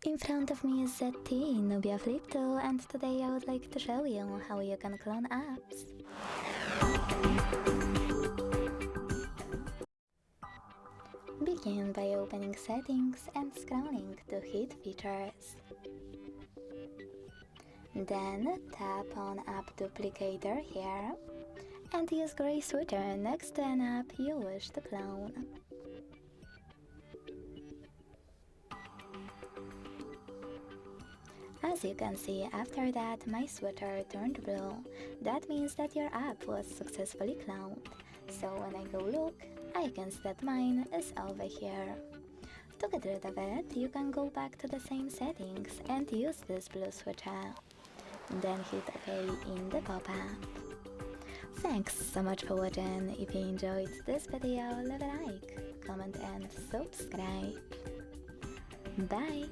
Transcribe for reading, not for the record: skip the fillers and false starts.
In front of me is ZTE Nubia Flip 2, and today I would like to show you how you can clone apps. Begin by opening Settings and scrolling to Hid Features. Then tap on App Duplicator here and use gray switcher next to an app you wish to clone. As you can see, after that my switcher turned blue. That means that your app was successfully cloned. So when I go look, I can see that mine is over here. To get rid of it, you can go back to the same settings and use this blue switcher. Then hit OK in the pop-up. Thanks so much for watching. If you enjoyed this video, leave a like, comment and subscribe. Bye!